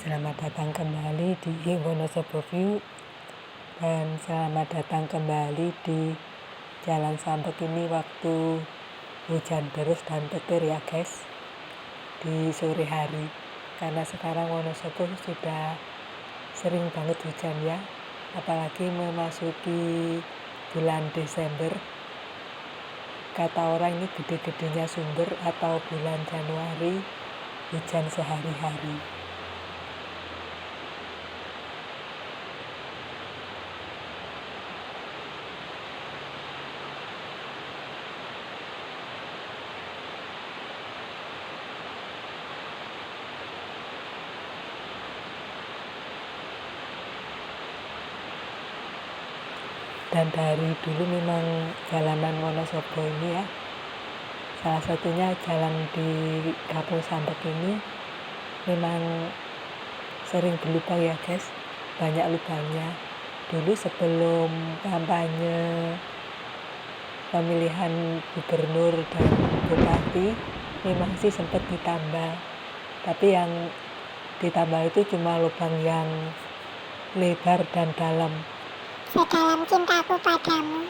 Selamat datang kembali di Wonosobo View dan selamat datang kembali di Jalan Sambek ini waktu hujan deras dan petir ya guys, di sore hari, karena sekarang Wonosobo sudah sering banget hujan ya, apalagi memasuki bulan Desember. Kata orang ini gede-gedenya sumber, atau bulan Januari hujan sehari-hari. Dan dari dulu memang jalanan Wonosobo ini ya, salah satunya jalan di Kampung Sambek ini memang sering berlubang ya guys, banyak lubangnya. Dulu sebelum kampanye pemilihan gubernur dan bupati memang sih sempat ditambal, tapi yang ditambal itu cuma lubang yang lebar dan dalam. Sedalam cintaku padamu.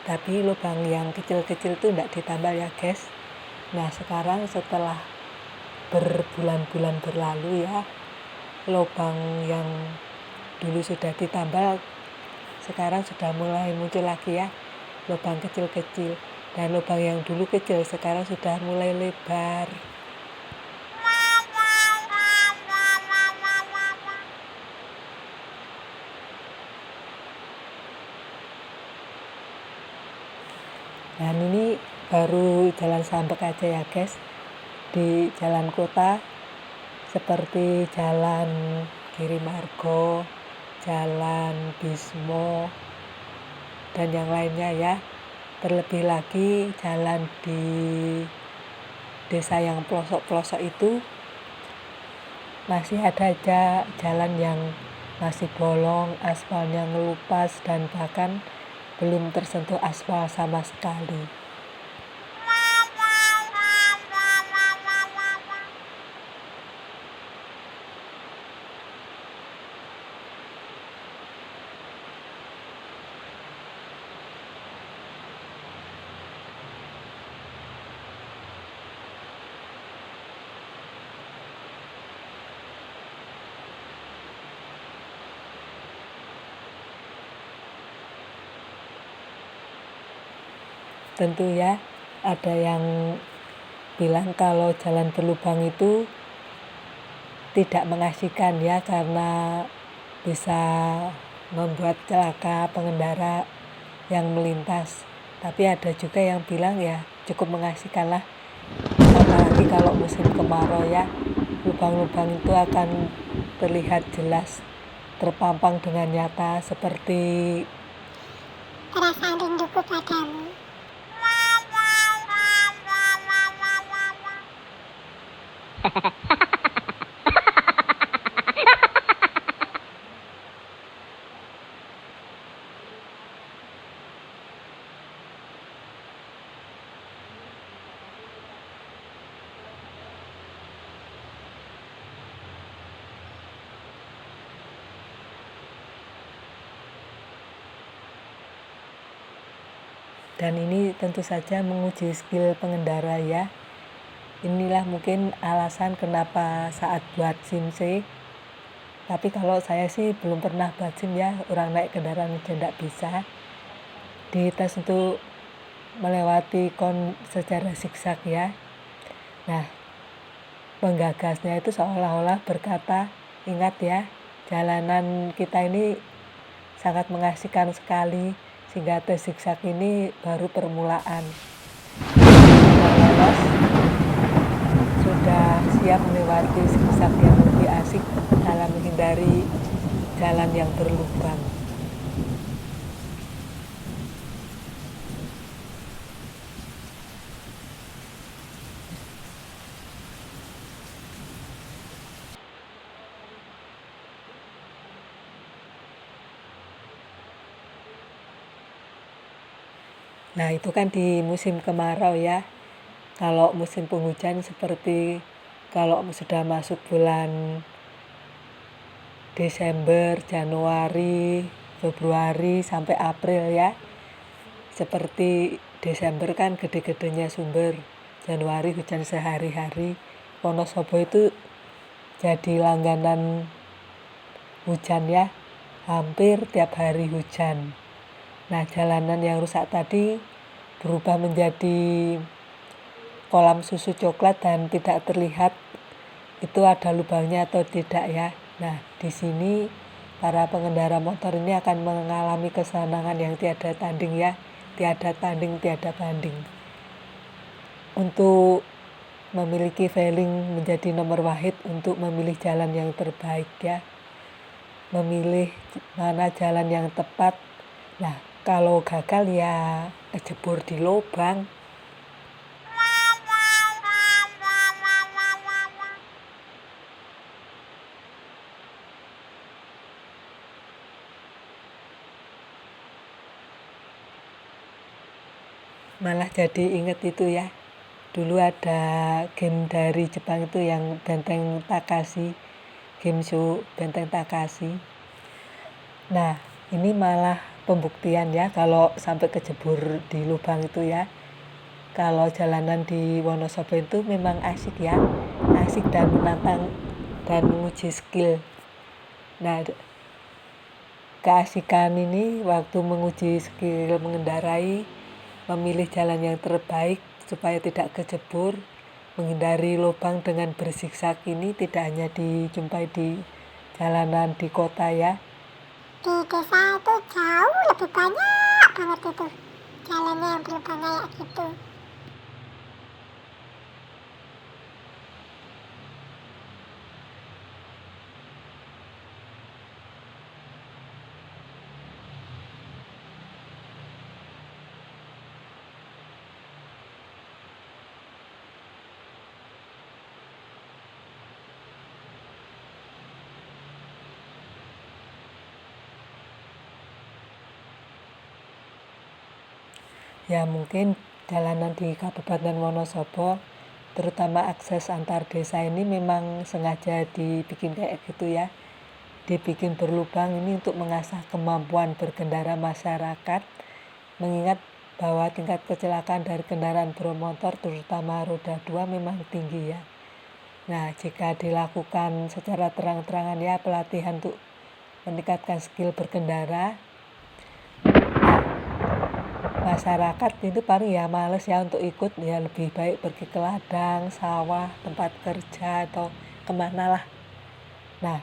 Tapi lubang yang kecil-kecil itu tidak ditambal ya guys. Nah sekarang setelah berbulan-bulan berlalu ya, lubang yang dulu sudah ditambal sekarang sudah mulai muncul lagi ya, lubang kecil-kecil. Dan lubang yang dulu kecil sekarang sudah mulai lebar. Dan ini baru jalan Sambek aja ya guys. Di jalan kota seperti jalan Girimargo, jalan Bismo, dan yang lainnya ya. Terlebih lagi jalan di desa yang pelosok-pelosok itu masih ada aja jalan yang masih bolong, aspalnya ngelupas, dan bahkan belum tersentuh aspal sama sekali. Tentu ya, ada yang bilang kalau jalan berlubang itu tidak mengasihkan ya, karena bisa membuat celaka pengendara yang melintas. Tapi ada juga yang bilang ya cukup mengasihkan lah, apalagi kalau musim kemarau ya, lubang-lubang itu akan terlihat jelas, terpampang dengan nyata seperti Perasaan rinduku padamu. Dan ini tentu saja menguji skill pengendara ya. Inilah mungkin alasan kenapa saat buat SIM sih. Tapi kalau saya sih belum pernah buat SIM ya, orang naik kendaraan aja tidak bisa. Dites untuk melewati kon secara zigzag ya. Nah, penggagasnya itu seolah-olah berkata, ingat ya, jalanan kita ini sangat mengasihkan sekali, sehingga tes zigzag ini baru permulaan. Lolos, sudah siap melewati zigzag yang lebih asik dalam menghindari jalan yang berlubang. Nah, itu kan di musim kemarau ya. Kalau musim penghujan seperti kalau sudah masuk bulan Desember, Januari, Februari sampai April ya. Seperti Desember kan gede-gedenya sumber, Januari hujan sehari-hari. Wonosobo itu jadi langganan hujan ya, hampir tiap hari hujan. Nah, jalanan yang rusak tadi berubah menjadi kolam susu coklat dan tidak terlihat itu ada lubangnya atau tidak ya. Nah, di sini para pengendara motor ini akan mengalami kesenangan yang tiada tanding ya. Tiada tanding, tiada banding. Untuk memiliki feeling menjadi nomor wahid untuk memilih jalan yang terbaik ya. Memilih mana jalan yang tepat. Nah, kalau gagal ya kejebur di lubang. Malah jadi inget itu ya. Dulu ada game dari Jepang itu yang Benteng Takashi. Game show Benteng Takashi. Nah, ini malah pembuktian ya kalau sampai kejebur di lubang itu ya. Kalau jalanan di Wonosobo itu memang asik ya. Asik dan menantang dan menguji skill. Nah, keasikan ini waktu menguji skill mengendarai, memilih jalan yang terbaik supaya tidak kejebur, menghindari lubang dengan berzigzag ini tidak hanya dijumpai di jalanan di kota ya. Di desa itu jauh lebih banyak banget itu jalannya yang berlubang kayak gitu. Ya mungkin jalanan di Kabupaten Wonosobo terutama akses antar desa ini memang sengaja dibikin kayak gitu ya, dibikin berlubang ini untuk mengasah kemampuan berkendara masyarakat, mengingat bahwa tingkat kecelakaan dari kendaraan bermotor terutama roda 2 memang tinggi ya. Nah, jika dilakukan secara terang-terangan ya pelatihan untuk meningkatkan skill berkendara, masyarakat itu paling ya males ya untuk ikut, ya lebih baik pergi ke ladang, sawah, tempat kerja atau kemana lah. Nah,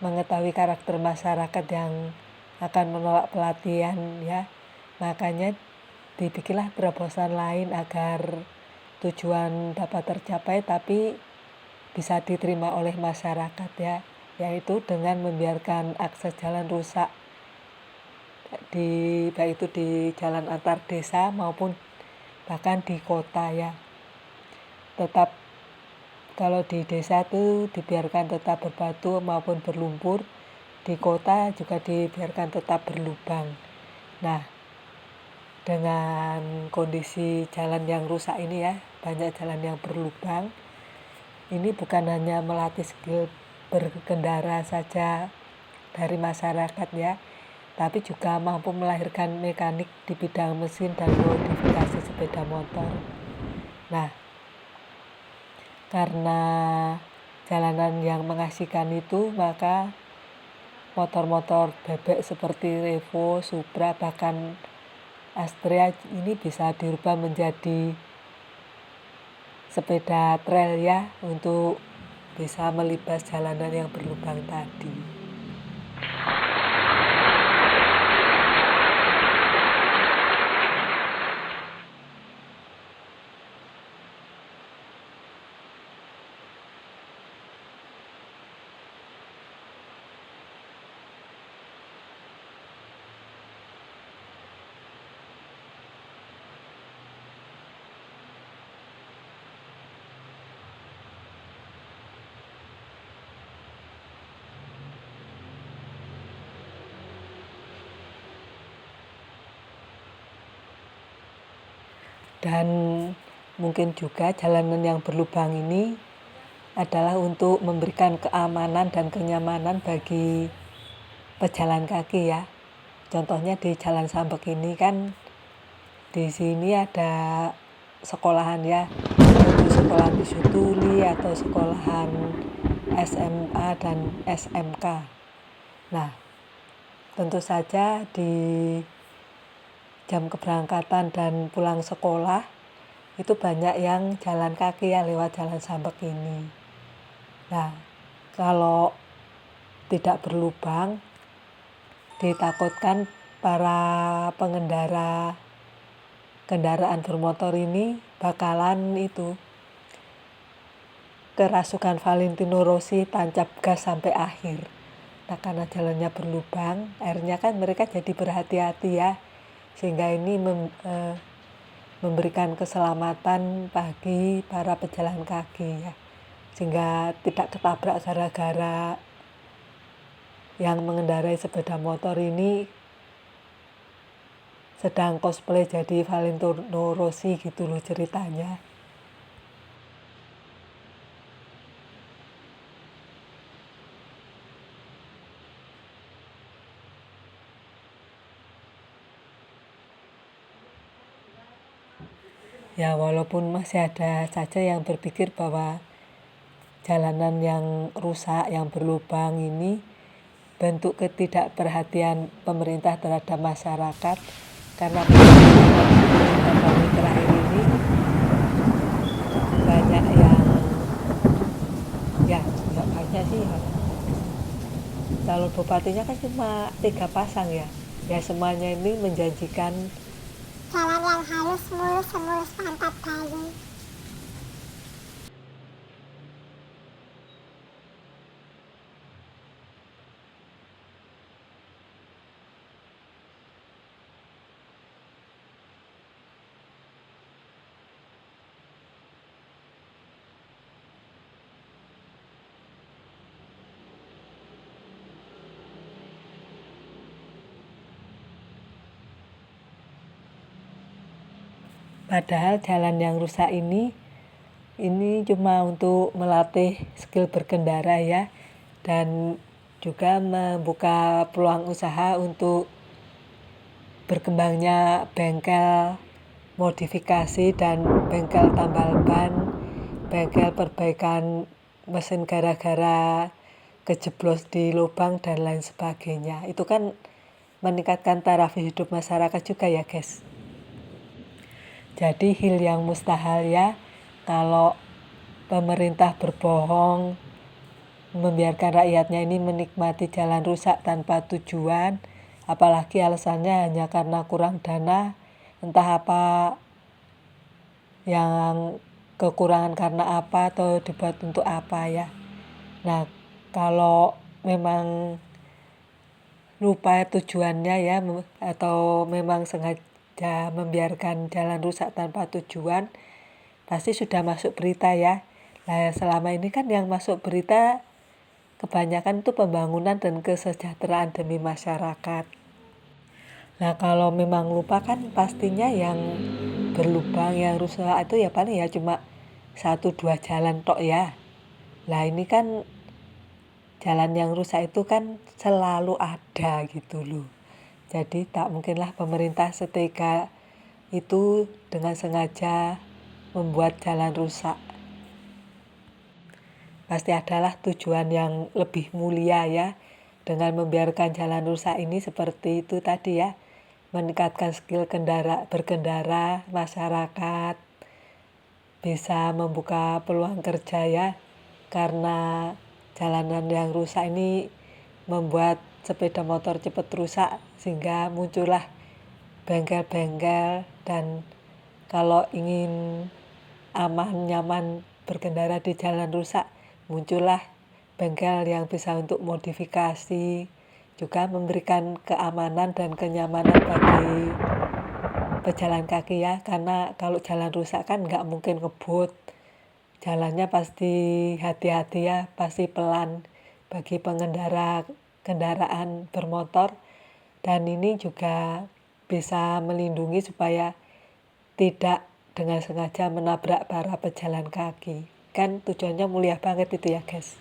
mengetahui karakter masyarakat yang akan menolak pelatihan ya, makanya dibikinlah terobosan lain agar tujuan dapat tercapai tapi bisa diterima oleh masyarakat ya, yaitu dengan membiarkan akses jalan rusak baik itu di jalan antar desa maupun bahkan di kota ya. Tetap kalau di desa itu dibiarkan tetap berbatu maupun berlumpur, di kota juga dibiarkan tetap berlubang. Nah, dengan kondisi jalan yang rusak ini ya, banyak jalan yang berlubang, ini bukan hanya melatih skill berkendara saja dari masyarakat ya, tapi juga mampu melahirkan mekanik di bidang mesin dan modifikasi sepeda motor. Nah, karena jalanan yang mengasihkan itu, maka motor-motor bebek seperti Revo, Supra, bahkan Astrea ini bisa dirubah menjadi sepeda trail ya, untuk bisa melibas jalanan yang berlubang tadi. Dan mungkin juga jalanan yang berlubang ini adalah untuk memberikan keamanan dan kenyamanan bagi pejalan kaki ya. Contohnya di Jalan Sambek ini kan di sini ada sekolahan ya, untuk sekolahan Bisu Tuli atau sekolahan SMA dan SMK. Nah, tentu saja di jam keberangkatan dan pulang sekolah itu banyak yang jalan kaki ya lewat Jalan Sambek ini. Nah, kalau tidak berlubang, ditakutkan para pengendara kendaraan bermotor ini bakalan kerasukan Valentino Rossi, tancap gas sampai akhir. Nah, karena jalannya berlubang, akhirnya kan mereka jadi berhati-hati ya, sehingga ini memberikan keselamatan bagi para pejalan kaki ya, sehingga tidak ketabrak gara-gara yang mengendarai sepeda motor ini sedang cosplay jadi Valentino Rossi gitu loh ceritanya. Ya walaupun masih ada saja yang berpikir bahwa jalanan yang rusak, yang berlubang ini bentuk ketidakperhatian pemerintah terhadap masyarakat, karena beberapa tahun terakhir ini banyak yang ya nggak banyak sih ya, calon bupatinya kan cuma 3 pasang ya, ya semuanya ini menjanjikan Jalan yang halus, mulus, semulus pantat bayi. padahal jalan yang rusak ini cuma untuk melatih skill berkendara ya, dan juga membuka peluang usaha untuk berkembangnya bengkel modifikasi dan bengkel tambal ban, bengkel perbaikan mesin gara-gara kejeblos di lubang dan lain sebagainya. Itu kan meningkatkan taraf hidup masyarakat juga ya guys. Jadi hal yang mustahil ya kalau pemerintah berbohong, membiarkan rakyatnya ini menikmati jalan rusak tanpa tujuan, apalagi alasannya hanya karena kurang dana, entah apa yang kekurangan karena apa atau dibuat untuk apa ya. Nah, kalau memang lupa tujuannya ya, atau memang sengaja membiarkan jalan rusak tanpa tujuan, pasti sudah masuk berita ya. Nah, selama ini kan yang masuk berita kebanyakan itu pembangunan dan kesejahteraan demi masyarakat. Nah, kalau memang lupa kan pastinya yang berlubang, yang rusak itu ya paling ya cuma 1-2 jalan tok ya. Nah, ini kan jalan yang rusak itu kan selalu ada gitu loh. Jadi tak mungkinlah pemerintah setega itu dengan sengaja membuat jalan rusak. Pasti adalah tujuan yang lebih mulia ya, dengan membiarkan jalan rusak ini seperti itu tadi ya, meningkatkan skill berkendara masyarakat, bisa membuka peluang kerja ya, karena jalanan yang rusak ini membuat sepeda motor cepat rusak, sehingga muncullah bengkel-bengkel, dan kalau ingin aman nyaman berkendara di jalan rusak, muncullah bengkel yang bisa untuk modifikasi, juga memberikan keamanan dan kenyamanan bagi pejalan kaki ya, karena kalau jalan rusak kan nggak mungkin ngebut, jalannya pasti hati-hati ya, pasti pelan bagi pengendara kendaraan bermotor, dan ini juga bisa melindungi supaya tidak dengan sengaja menabrak para pejalan kaki. Kan tujuannya mulia banget itu ya guys.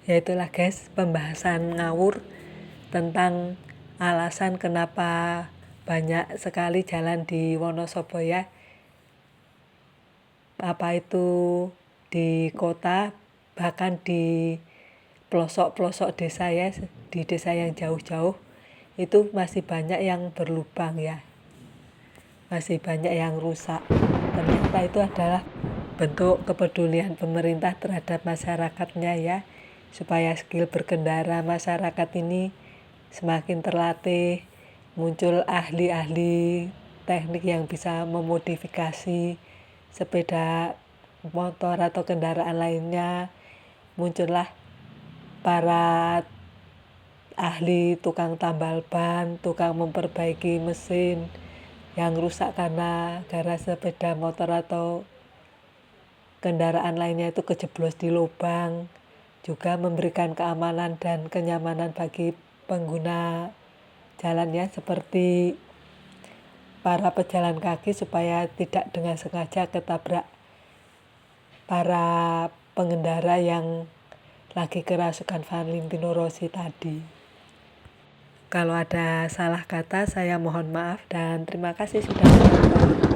Ya itulah guys, pembahasan ngawur tentang alasan kenapa banyak sekali jalan di Wonosobo ya. Apa itu di kota, bahkan di pelosok-pelosok desa ya, di desa yang jauh-jauh itu masih banyak yang berlubang ya, masih banyak yang rusak. Ternyata itu adalah bentuk kepedulian pemerintah terhadap masyarakatnya ya, supaya skill berkendara masyarakat ini semakin terlatih, muncul ahli-ahli teknik yang bisa memodifikasi sepeda motor atau kendaraan lainnya, muncullah para ahli tukang tambal ban, tukang memperbaiki mesin yang rusak karena gara sepeda motor atau kendaraan lainnya itu kejeblos di lubang, juga memberikan keamanan dan kenyamanan bagi pengguna jalannya seperti para pejalan kaki supaya tidak dengan sengaja ketabrak para pengendara yang lagi kerasukan Valentino Rossi tadi. Kalau ada salah kata saya mohon maaf dan terima kasih sudah menonton.